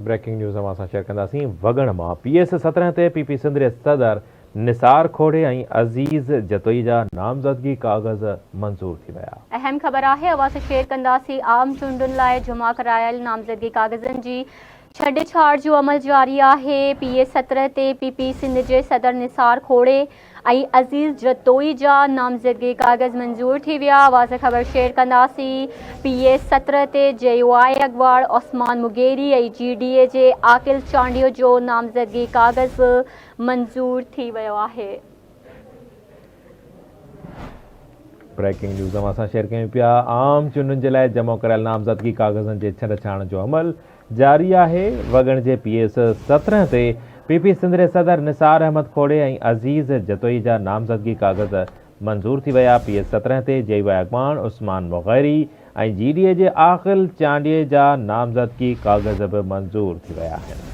Breaking news असां share कंदासीं। वगण मां PS 17 ते PP सिंध जे सदर निसार खोड़े ऐं अज़ीज़ जतोई जा नामज़दगी कागज़ मंज़ूर थी विया। अहम ख़बर आहे अवां सां शेयर कंदासीं। आम चूंडुनि लाइ जमा करायल नामज़दगी कागज़नि जी छॾछाड़ जो अमल जारी आहे। PS 17 ते PP सिंध जे सदर निसार खोड़े ऐं अज़ीज़ जतोई जा नामज़दगी कागज़ मंज़ूर थी विया। अवां सां ख़बर शेयर कंदासीं। PS 17 ते JUI अगवाड़ ओस्मान मुगेरी ऐं GDA जे आकिल चांडियो जो नामज़दगी कागज़ मंज़ूर थी वियो आहे। ब्रेकिंग न्यूज़ असां शेयर कयूं पिया। आम चूंडुनि जे लाइ जमा करायल नामज़दगी कागज़नि जे छॾछाड़ जो अमल जारी आहे। वगण जे PS 17 ते PP सिंध जे सदर निसार अहमद खोड़े ऐं अज़ीज़ जतोई जा नामज़दगी कागज़ मंज़ूर थी विया। PS 17 ते JUI अगवाण उस्मान मुगेरी ऐं GDA जे आकिल चांडिये जा नामज़दगी कागज़ बि मंज़ूर थी विया आहिनि।